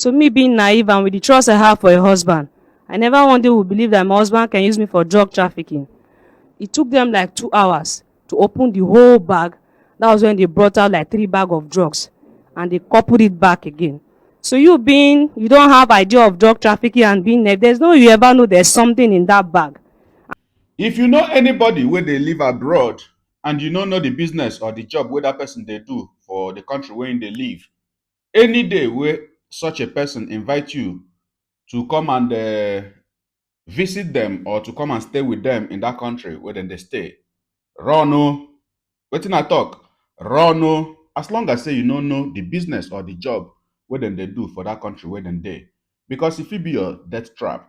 So me being naive and with the trust I have for a husband, I never one day would believe that my husband can use me for drug trafficking. It took them like 2 hours to open the whole bag. That was when they brought out like 3 bags of drugs and they coupled it back again. So you don't have idea of drug trafficking and being there. There's no you ever know there's something in that bag. If you know anybody where they live abroad and you don't know the business or the job where that person they do for the country where they live, any day where such a person invite you to come and visit them or to come and stay with them in that country where then they stay, run o. Wetin I talk? Run o. As long as say you don't know the business or the job where then they do for that country where then they. Because if it be your death trap.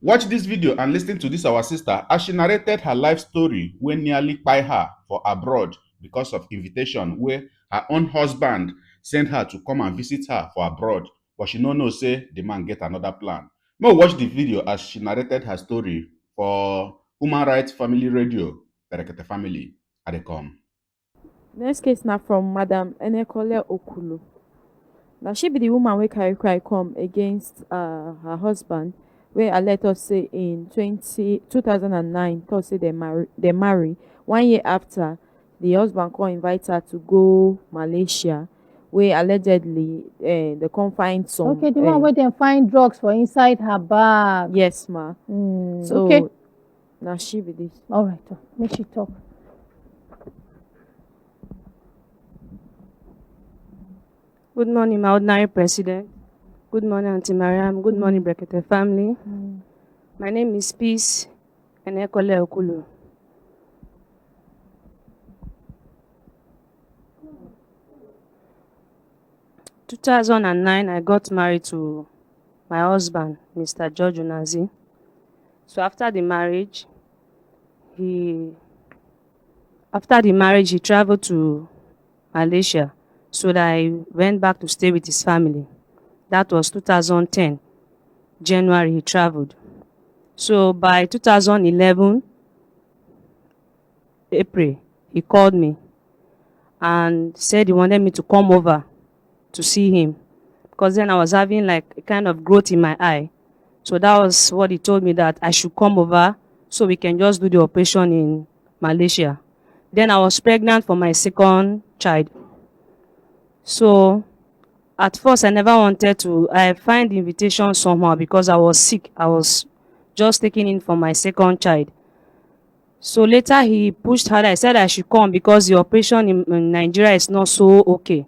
Watch this video and listen to this our sister as she narrated her life story when nearly kpai her for abroad because of invitation where her own husband sent her to come and visit her for abroad, but she no know say the man get another plan. May we watch the video as she narrated her story for Human Rights Family Radio, Berekete Family. I dey come. Next case now from Madam Enekole Okulu. Now she be the woman wey carry cry come against her husband, where I let us say in 2009, thought say they marry. 1 year after, the husband come invite her to go Malaysia, where allegedly they come find some. Okay, the one where they find drugs for inside her bag. Yes, ma. So okay. Now she be this. All right, make she talk. Good morning, my ordinary president. Good morning, Auntie Mariam. Good morning, Brekete family. My name is Peace Enekole Okulu. In 2009, I got married to my husband, Mr. George Unazi. So after the marriage, he traveled to Malaysia so that I went back to stay with his family. That was 2010, January he traveled. So by 2011, April, he called me and said he wanted me to come over to see him because then I was having like a kind of growth in my eye. So that was what he told me, that I should come over so we can just do the operation in Malaysia. Then I was pregnant for my second child. So at first I never wanted to. I find the invitation somehow because I was sick. I was just taking in for my second child. So later he pushed harder. I said I should come because the operation in Nigeria is not so okay,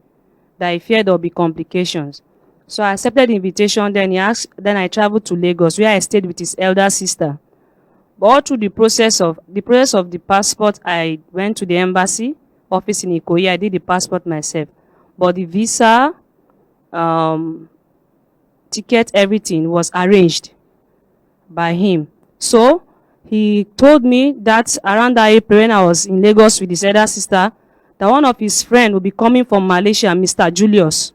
that I feared there will be complications. So I accepted the invitation. Then I traveled to Lagos where I stayed with his elder sister. But all through the process of the passport, I went to the embassy office in Ikoyi. I did the passport myself. But the visa, ticket, everything was arranged by him. So he told me that around that April when I was in Lagos with his elder sister, that one of his friends will be coming from Malaysia, Mr. Julius.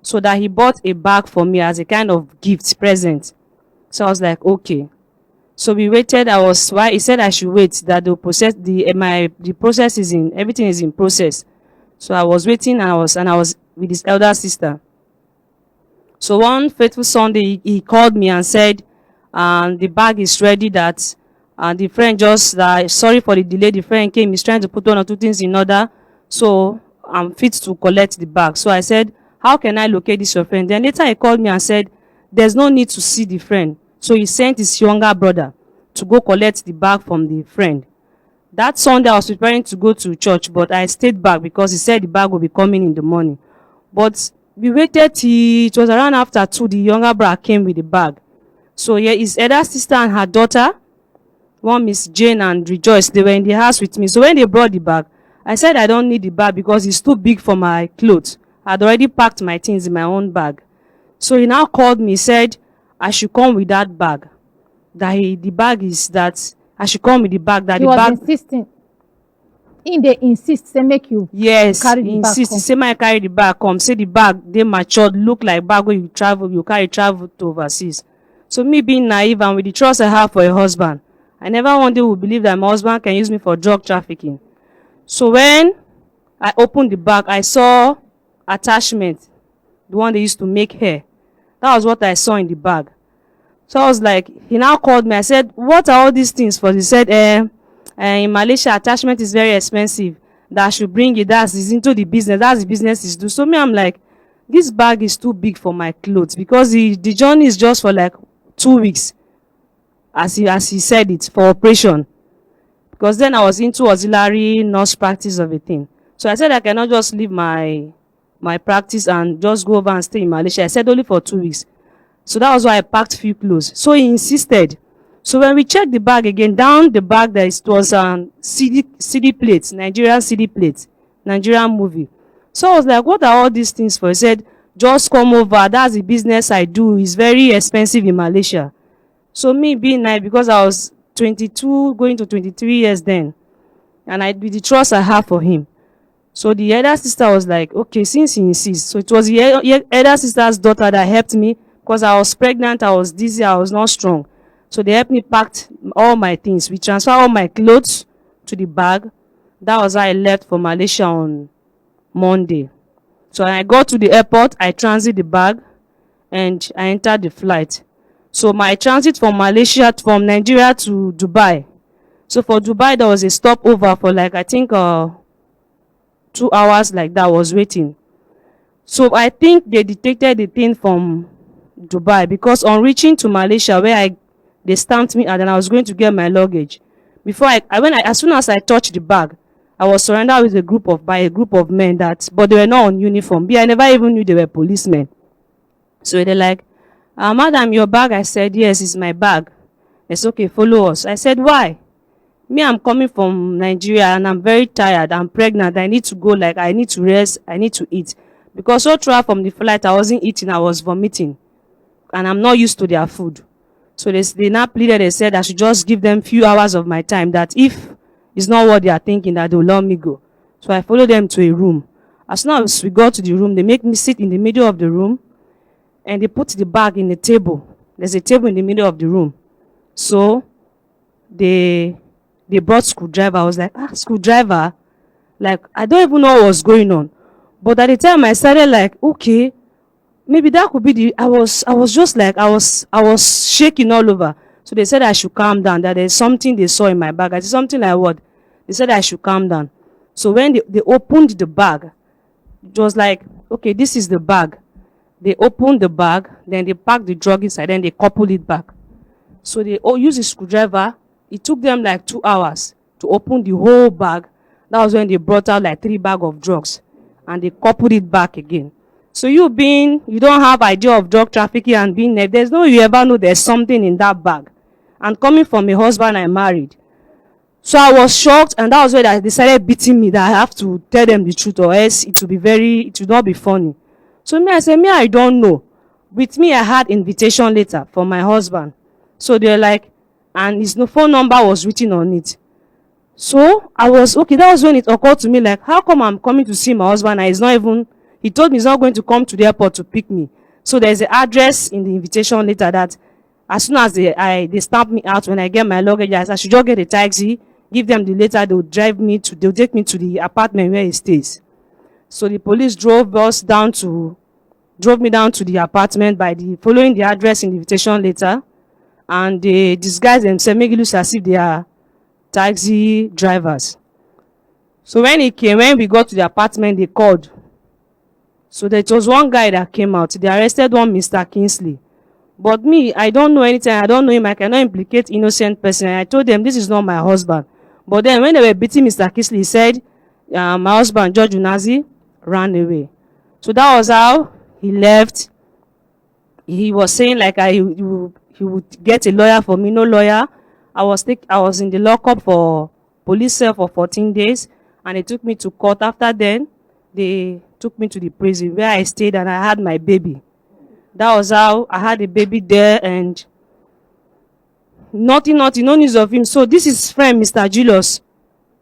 So that he bought a bag for me as a kind of gift present. So I was like, okay. So we waited. He said I should wait, that the process, the process is in, everything is in process. So I was waiting and I was with his elder sister. So one fateful Sunday, he called me and said, the bag is ready, that the friend just, sorry for the delay, the friend came, he's trying to put one or two things in order, so I'm fit to collect the bag. So I said, how can I locate this your friend? Then later he called me and said, there's no need to see the friend. So he sent his younger brother to go collect the bag from the friend. That Sunday I was preparing to go to church, but I stayed back because he said the bag will be coming in the morning. But we waited till it was around after 2, the younger brother came with the bag. So yeah, his elder sister and her daughter, one Miss Jane and Rejoice, they were in the house with me. So when they brought the bag, I said I don't need the bag because it's too big for my clothes. I'd already packed my things in my own bag. So he now called me, said I should come with that bag. That I should come with the bag. That he the was bag insisting. They insist, say make you carry the bag. He say come. I carry the bag come. Say the bag they matured, look like bag where you carry travel to overseas. So me being naive and with the trust I have for a husband, I never one day would believe that my husband can use me for drug trafficking. So when I opened the bag, I saw attachment, the one they used to make hair. That was what I saw in the bag. So I was like, he now called me. I said, what are all these things for? He said, in Malaysia, attachment is very expensive. That I should bring it. That's is into the business. That's the business is do. So me, I'm like, this bag is too big for my clothes because the journey is just for like 2 weeks, as he said it, for operation. Because then I was into auxiliary nurse practice of a thing. So I said I cannot just leave my practice and just go over and stay in Malaysia. I said only for 2 weeks. So that was why I packed few clothes. So he insisted. So when we checked the bag again, down the bag there was CD plates, Nigerian CD plates, Nigerian movie. So I was like, what are all these things for? He said, just come over. That's the business I do. It's very expensive in Malaysia. So me being nice, because I was 22, going to 23 years then, and with the trust I have for him. So the elder sister was like, okay, since he insists. So it was the elder sister's daughter that helped me because I was pregnant, I was dizzy, I was not strong. So they helped me pack all my things. We transferred all my clothes to the bag. That was how I left for Malaysia on Monday. So when I got to the airport, I transit the bag and I entered the flight. So my transit from Nigeria to Dubai. So for Dubai, there was a stopover for like, I think 2 hours like that. I was waiting. So I think they detected the thing from Dubai because on reaching to Malaysia where they stamped me and then I was going to get my luggage. Before as soon as I touched the bag, I was surrounded with by a group of men but they were not on uniform. I never even knew they were policemen. So they're like, madam, your bag? I said, yes, it's my bag. They said, okay, follow us. I said, why? Me, I'm coming from Nigeria and I'm very tired. I'm pregnant. I need to go, I need to rest. I need to eat. Because all throughout from the flight, I wasn't eating. I was vomiting. And I'm not used to their food. So they now pleaded. They said I should just give them few hours of my time. That if it's not what they are thinking, that they'll let me go. So I followed them to a room. As soon as we got to the room, they make me sit in the middle of the room. And they put the bag in the table. There's a table in the middle of the room. So they brought screwdriver. I was like, screwdriver? Like, I don't even know what was going on. But at the time I started like, okay, maybe that could be I was just like, I was shaking all over. So they said I should calm down, that there's something they saw in my bag. I said, something like what? They said I should calm down. So when they opened the bag, it was like, okay, this is the bag. They opened the bag, then they packed the drug inside, then they coupled it back. So they used a screwdriver. It took them like 2 hours to open the whole bag. That was when they brought out like 3 bags of drugs. And they coupled it back again. So you don't have idea of drug trafficking and being there. There's no way you ever know there's something in that bag. And coming from a husband I married. So I was shocked, and that was when they decided beating me, that I have to tell them the truth or else it will not be funny. So I said, I don't know. With me, I had invitation letter from my husband. So they're like, and his phone number was written on it. So I was, okay, that was when it occurred to me, like, how come I'm coming to see my husband and he told me he's not going to come to the airport to pick me. So there's an address in the invitation letter that as soon as they stamp me out, when I get my luggage, I should just get a taxi, give them the letter, they'll take me to the apartment where he stays. So the police drove me down to the apartment by following the address in the invitation letter, and they disguised themselves, make it look as if they are taxi drivers. So when we got to the apartment, they called. So there was one guy that came out. They arrested one Mr. Kingsley. But me, I don't know anything. I don't know him. I cannot implicate innocent person. I told them this is not my husband. But then when they were beating Mr. Kingsley, he said, my husband, George Unazi, ran away. So that was how he left. He was saying like he would get a lawyer for me. No lawyer. I was in the lockup for police cell for 14 days, and they took me to court. After then, they took me to the prison where I stayed, and I had my baby. That was how I had a baby there, and no news of him. So this is friend Mr. Julius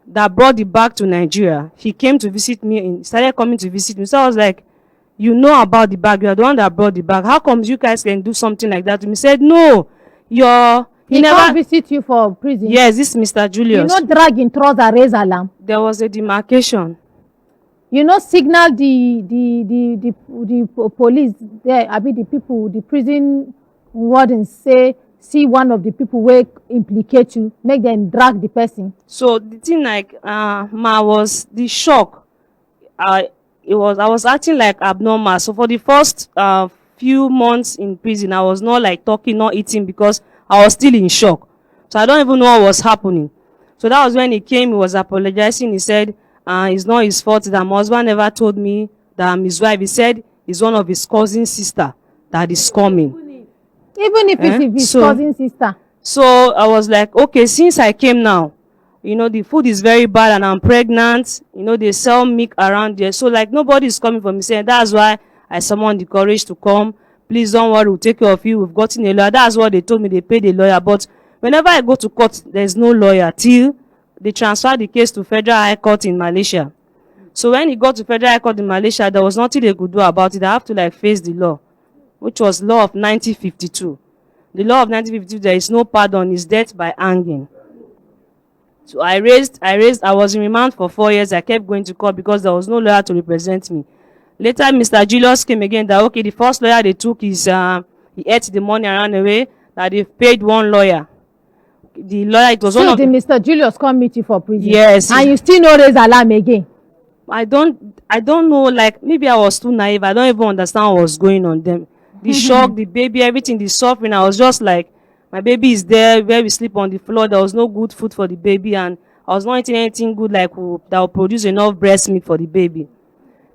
that brought the bag to Nigeria. He came to visit me and started coming to visit me. So I was like, you know about the bag, you are the one that brought the bag. How come you guys can do something like that to me? He said, no, he never visit you for prison. Yes, this is Mr. Julius. You know, drag in trouser, raise alarm. There was a demarcation. you know, signal the police there, I mean the people, the prison wardens say, see one of the people wey implicate you, make them drag the person. So the thing like ma was the shock. I I was acting like abnormal. So for the first few months in prison, I was not like talking, not eating because I was still in shock. So I don't even know what was happening. So that was when he came. He was apologizing. He said it's not his fault. That my husband never told me that I'm his wife. He said it's one of his cousin sister that is coming. Even if it's his cousin sister. So I was like, okay, since I came now, you know, the food is very bad and I'm pregnant. You know, they sell milk around there. So like nobody is coming for me saying that's why I summoned the courage to come. Please don't worry, we'll take care of you. We've gotten a lawyer. That's what they told me. They paid a lawyer. But whenever I go to court, there's no lawyer till they transfer the case to Federal High Court in Malaysia. So when he got to Federal High Court in Malaysia, there was nothing they could do about it. I have to like face the law, which was law of 1952. The law of 1952, there is no pardon, is death by hanging. So I was in remand for 4 years. I kept going to court because there was no lawyer to represent me. Later, Mr. Julius came again that, okay, the first lawyer they took is, he ate the money and ran away, that they've paid one lawyer. The lawyer, it was so one of the Mr. Julius come meet you for prison? Yes. And you still no raise alarm again? I don't know, like, maybe I was too naive. I don't even understand what was going on then. The shock, the baby, everything, the suffering, I was just like, my baby is there, where we sleep on the floor. There was no good food for the baby, and I was not eating anything good like that will produce enough breast milk for the baby.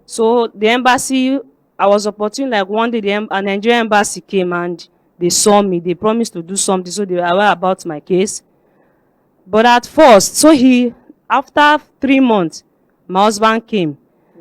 So the embassy, I was opportune, like one day a Nigerian embassy came and they saw me. They promised to do something, so they were aware about my case. But at first, after 3 months, my husband came.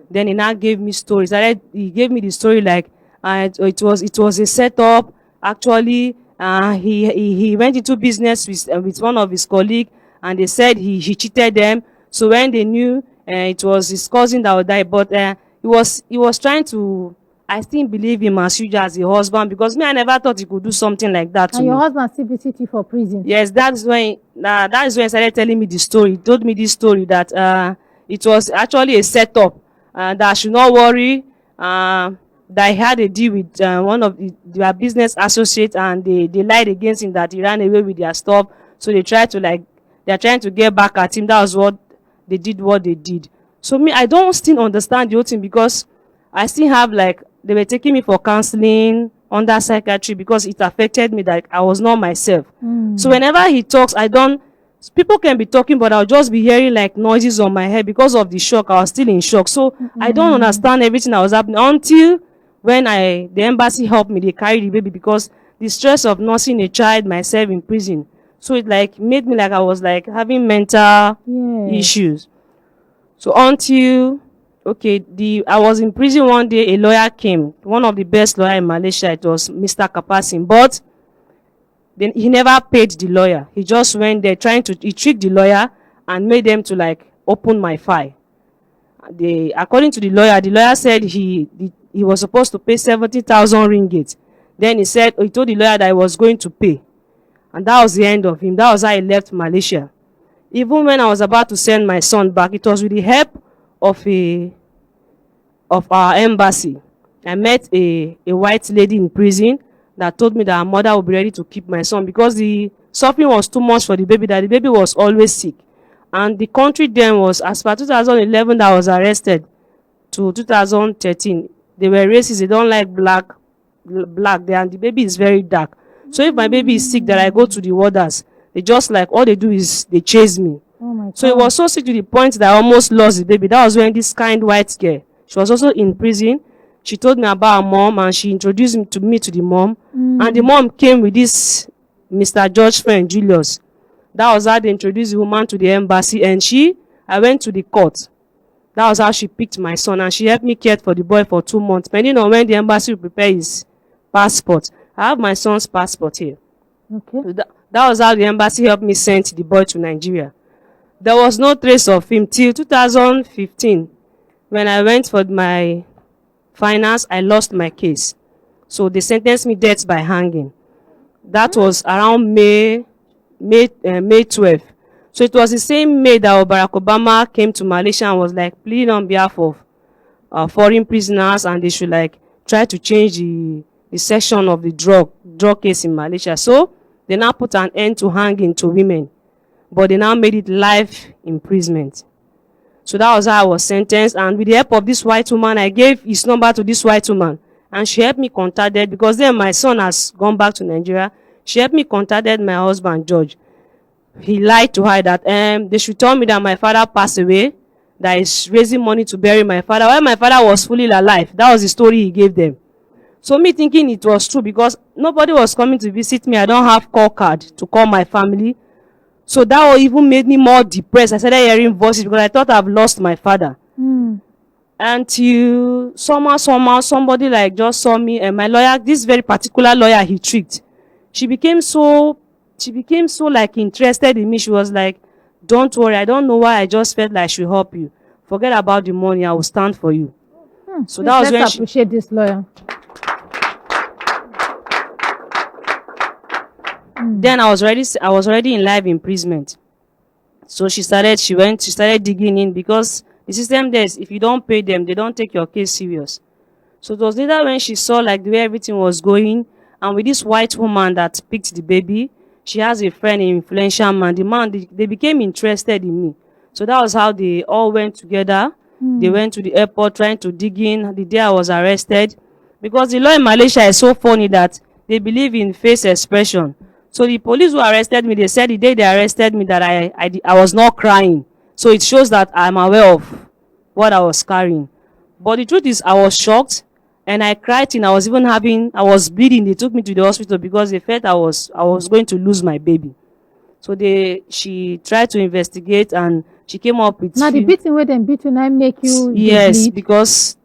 Then he now gave me stories. He gave me the story like it was a setup. Actually, he went into business with one of his colleagues, and they said he cheated them. So when they knew it was his cousin that would die, but he was trying to, I still believe him as huge as a husband, because me, I never thought he could do something like that to And me. your husband still visit you for prison? Yes, that is when he started telling me the story. He told me this story that it was actually a setup, that I should not worry, that he had a deal with one of their business associates, and they lied against him that he ran away with their stuff. So they're trying to get back at him. That was what they did. So me, I don't still understand the whole thing, because I still have, like, they were taking me for counseling under psychiatry because it affected me, that I was not myself. So whenever he talks, people can be talking, but I'll just be hearing like noises on my head because of the shock. I was still in shock. So I don't understand everything that was happening until when the embassy helped me. They carried the baby, because the stress of nursing a child myself in prison. So it like made me like I was like having mental issues. So until, okay, I was in prison one day, a lawyer came, one of the best lawyers in Malaysia. It was Mr. Kapasin, but then he never paid the lawyer. He just went there he tricked the lawyer and made them to like open my file. According to the lawyer said he was supposed to pay 70,000 ringgit. Then he told the lawyer that he was going to pay. And that was the end of him. That was how he left Malaysia. Even when I was about to send my son back, it was with the help of our embassy. I met a white lady in prison that told me that her mother would be ready to keep my son, because the suffering was too much for the baby, that the baby was always sick. And the country then was, as per 2011 that I was arrested, to 2013, they were racist. They don't like black there, and the baby is very dark. So if my baby is sick, that I go to the warders, they just like, all they do is they chase me. Oh my God. So it was so sick to the point that I almost lost the baby. That was when this kind white girl, she was also in prison. She told me about her mom, and she introduced me to the mom. And the mom came with this Mr. George's friend, Julius. That was how they introduced the woman to the embassy. And I went to the court. That was how she picked my son. And she helped me care for the boy for 2 months, depending on when the embassy will prepare his passport. I have my son's passport here. Okay. So that was how the embassy helped me send the boy to Nigeria. There was no trace of him till 2015. When I went for my finance, I lost my case. So they sentenced me death by hanging. That was around May 12th. So it was the same May that Barack Obama came to Malaysia and was like pleading on behalf of foreign prisoners, and they should like try to change the section of the drug case in Malaysia. So they now put an end to hanging to women, but they now made it life imprisonment. So that was how I was sentenced. And with the help of this white woman, I gave his number to this white woman, and she helped me contact it, because then my son has gone back to Nigeria. She helped me contact my husband George. He lied to her that they should tell me that my father passed away, that is raising money to bury my father, while my father was fully alive. That was the story he gave them. So me thinking it was true, because nobody was coming to visit me. I don't have call card to call my family. So that even made me more depressed. I started hearing voices because I thought I've lost my father. Until somehow somebody like just saw me, and my lawyer, this very particular lawyer he tricked. She became so like interested in me. She was like, don't worry, I don't know why, I just felt like I should help you. Forget about the money, I will stand for you. So that was when let's appreciate this lawyer. Then I was already in live imprisonment. So she started digging in, because the system there is, if you don't pay them, they don't take your case serious. So it was later when she saw like the way everything was going, and with this white woman that picked the baby, she has a friend, an influential man. The man, they became interested in me. So that was how they all went together. They went to the airport trying to dig in. The day I was arrested, because the law in Malaysia is so funny that they believe in face expression. So the police who arrested me, they said the day they arrested me that I was not crying. So it shows that I'm aware of what I was carrying. But the truth is, I was shocked, and I cried, and I was bleeding. They took me to the hospital because they felt I was going to lose my baby. So she tried to investigate, and she came up with... Now the beating where them beat you now make you Yes, bleed? because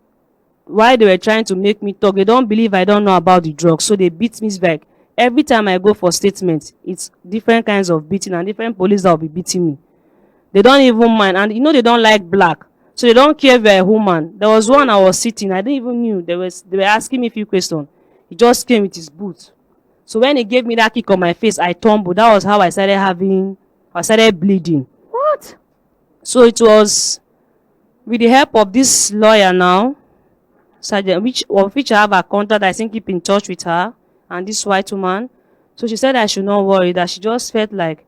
while they were trying to make me talk, they don't believe I don't know about the drugs. So they beat me back. Every time I go for statement, it's different kinds of beating, and different police that will be beating me. They don't even mind, and they don't like black, so they don't care if you're a woman. There was one I was sitting, I didn't even knew. They were asking me a few questions. He just came with his boot. So when he gave me that kick on my face, I tumbled. That was how I started bleeding. What? So it was with the help of this lawyer now, Sergeant, which I have a contact. I think keep in touch with her and this white woman. So she said I should not worry, that she just felt like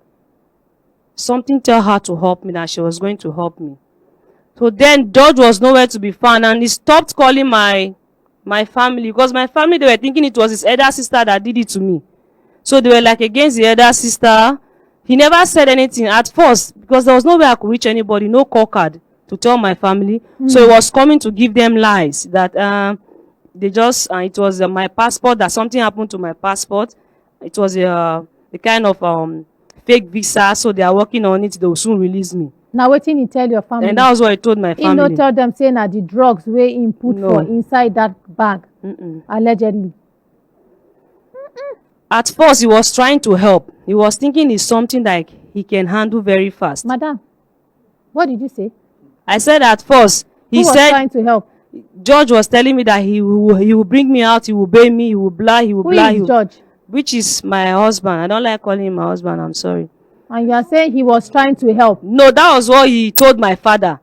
something tell her to help me, that she was going to help me. So then George was nowhere to be found, and he stopped calling my family, because my family, they were thinking it was his elder sister that did it to me. So they were like against the elder sister. He never said anything at first, because there was no way I could reach anybody, no call card to tell my family. So he was coming to give them lies that they just it was my passport, that something happened to my passport. It was the kind of fake visa, so they are working on it. They will soon release me. Now wetin he tell your family? And that was what I told my He family. no tell them say na the drugs wey he put for inside that bag, allegedly. At first, he was trying to help. He was thinking it's something like he can handle very fast. Madam, what did you say? I said at first, Who was trying to help? George was telling me that he will bring me out, he will bail me, he will blah, he will blah. Who is George? Which is my husband. I don't like calling him my husband, I'm sorry. And you are saying he was trying to help? No, that was what he told my father.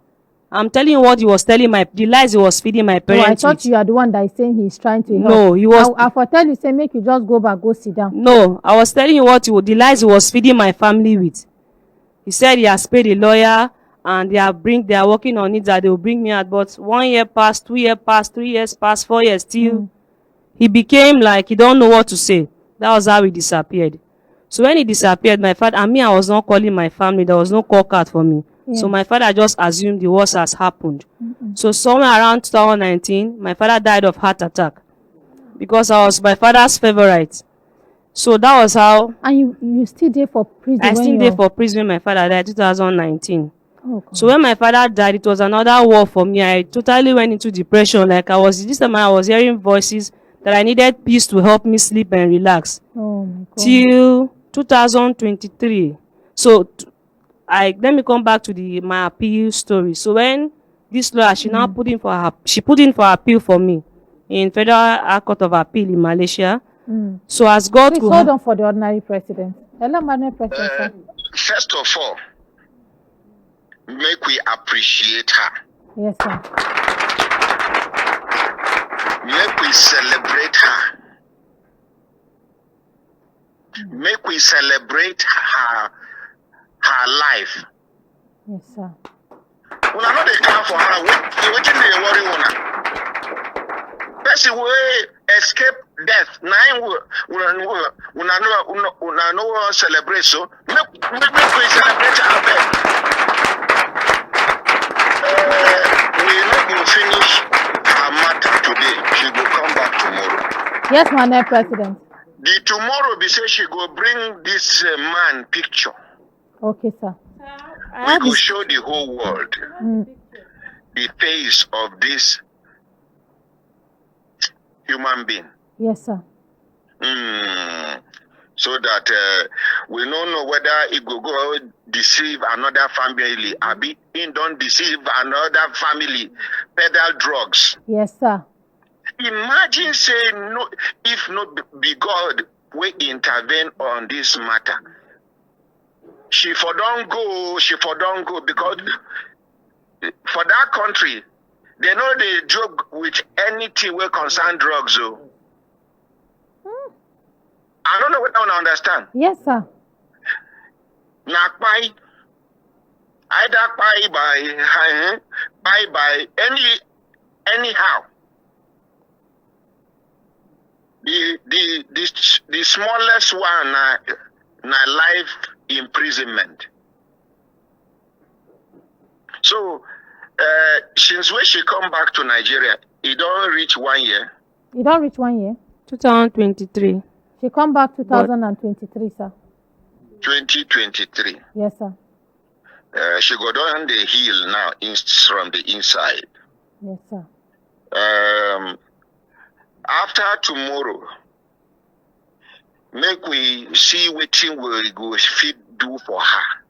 I'm telling you what he was telling the lies he was feeding my parents. Oh, I thought you are the one that is saying he's trying to help. No, he was... I for tell you, say make you just go back, go sit down. No, I was telling you the lies he was feeding my family with. He said he has paid a lawyer, and they are working on it, that they will bring me out. But 1 year passed, 2 years passed, 3 years passed, 4 years still. He became like he don't know what to say. That was how he disappeared. So when he disappeared, my father and me, I was not calling my family. There was no call card for me. Yeah. So my father just assumed the worst has happened. So somewhere around 2019, my father died of heart attack, because I was my father's favorite. So that was how. And you still there for prison? I still there for prison when my father died, 2019. Oh, so when my father died, it was another war for me. I totally went into depression. Like this time I was hearing voices that I needed peace to help me sleep and relax. Oh my God. Till 2023. So let me come back to my appeal story. So when this lawyer, she now put in for appeal for me in Federal Court of Appeal in Malaysia. So as God Please hold on for the ordinary president. Hello, Madam President. First of all, make we appreciate her. Yes, sir. Make we celebrate her. Make we celebrate her life. Yes, sir. Una no dey clap for her. Wetin dey worry una? Person wey escape death, na him una no wan celebrate. So make we celebrate her abeg. We no go finish her matter today. She go come back tomorrow. Yes, my President. The tomorrow be say she go bring this man picture. Okay, sir. We go show the whole world the face of this human being. Yes, sir. So that we don't know whether it go deceive another family. Abi, he don't deceive another family. Peddle drugs. Yes, sir. Imagine saying no, if not be God we intervene on this matter. She for don't go because for that country, they know they joke with anything will concern drugs. So I don't know what I want to understand. Yes, sir. Nakpai, either by anyhow. The smallest one na life imprisonment. So since when she come back to Nigeria, it don't reach 1 year. You don't reach 1 year? 2023. She come back 2023, sir. 2023. Yes, sir. She go down the hill now from the inside. Yes, sir. After tomorrow, make we see what thing we go fit do for her.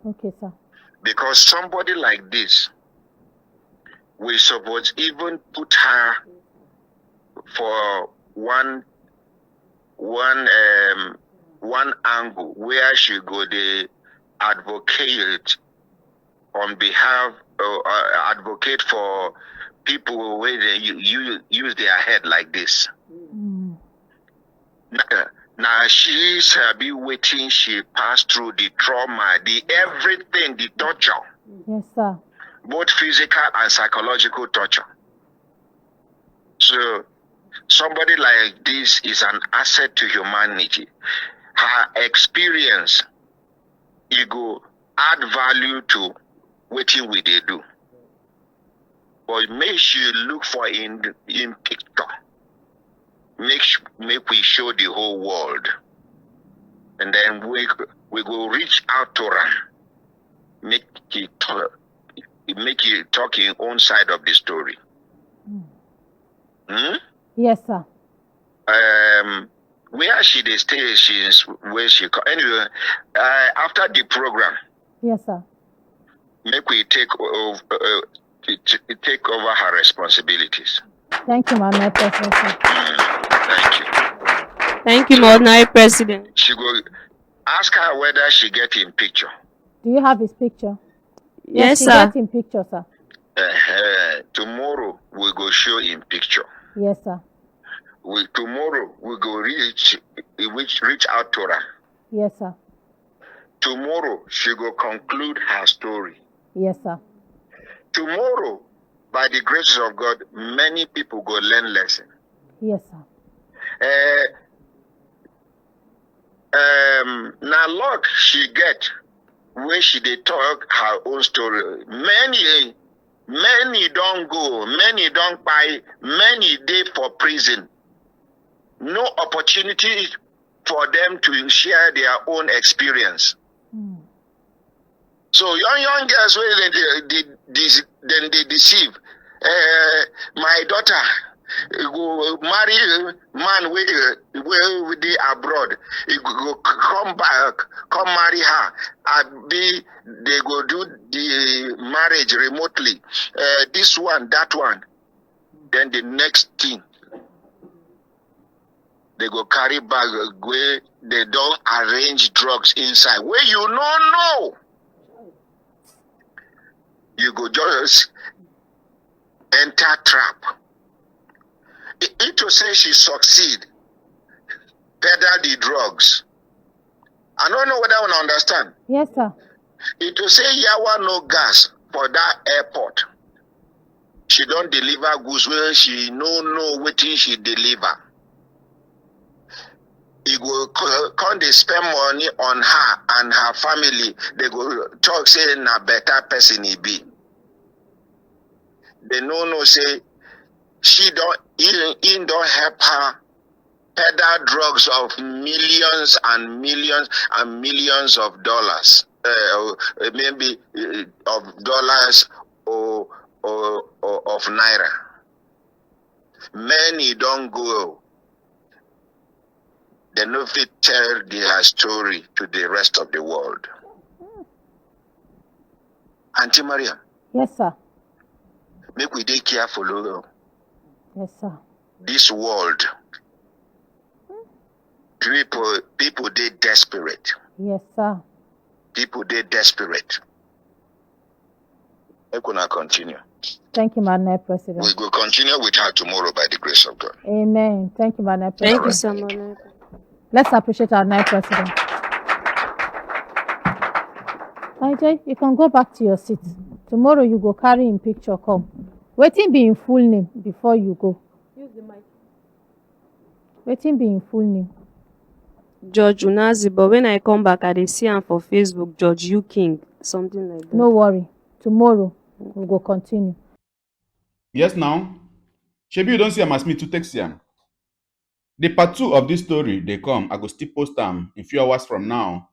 Okay, sir. Because somebody like this, we suppose even put her for one angle where she go the advocate on behalf advocate for people where they use their head like this. Now she's be waiting. She passed through the trauma, the everything, the torture. Yes, sir. Both physical and psychological torture. So somebody like this is an asset to humanity. Her experience, it go add value to what we they do. But make sure look for in picture. Make we show the whole world. And then we go reach out to her. Make it talk in own side of the story. Yes, sir. Where she they stay, she's where she anyway. After the program, yes, sir. make we take over her responsibilities. Thank you, my President. Thank you. Thank you, my President. She go ask her whether she get in picture. Do you have his picture? Yes, she sir. get in picture, sir. Tomorrow we go show in picture. Yes, sir. Tomorrow we go reach out to her. Yes, sir. Tomorrow she go conclude her story. Yes, sir. Tomorrow, by the grace of God, many people go learn lesson. Yes, sir. Now luck she get when she dey talk her own story. Many don't go, many don't buy, many dey for prison. No opportunity for them to share their own experience. So young girls when they deceive. My daughter go marry man with the abroad. He go come back, come marry her. They go do the marriage remotely. This one, that one. Then the next thing, they go carry bag where they don't arrange drugs inside. Where you don't know. You go just enter trap. It to say she succeed, peddle the drugs. I don't know whether I want to understand. Yes, sir. It to say Yawa no gas for that airport. She don't deliver goods where she no wetin she deliver. He go come they spend money on her and her family. They go talk say na better person he be. They no say she don't he don't help her peddle drugs of millions and millions and millions of dollars. Maybe of dollars or of naira. Many don't go. They no fit tell their story to the rest of the world. Auntie Maria, Yes, sir. make we dey careful. Oh. Yes, sir. This world, people they desperate. Yes, sir. People they desperate. We gonna continue. Thank you, Madam President. We will continue with her tomorrow by the grace of God. Amen. Thank you, Madam Thank President. you so much. Let's appreciate our night president. IJ, you can go back to your seat. Tomorrow you go carry in picture come. Waiting be in full name before you go. Use the mic. Waiting be in full name. George Unazi, but when I come back, I dey see am for Facebook, George U. King, something like that. No worry. Tomorrow we go continue. Yes, now. Shebi you don't see am as me to take see am. The part 2 of this story they come. I go still post am in few hours from now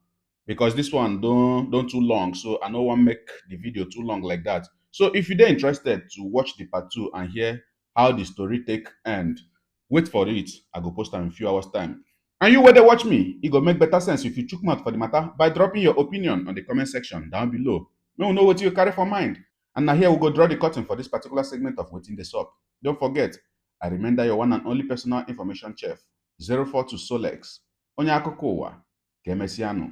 because this one don't too long. So I no want make the video too long like that. So if you're interested to watch the part 2 and hear how the story take end, wait for it. I go post am in few hours time. And you where they watch me, it go make better sense if you chook mouth for the matter by dropping your opinion on the comment section down below. We will know what you carry for mind. And now here we go draw the curtain for this particular segment of Waiting the Sup. Don't forget, I remember your one and only personal information chef, 042 Solex, Onye Akụkọ Ụwa, ka emesịanụ.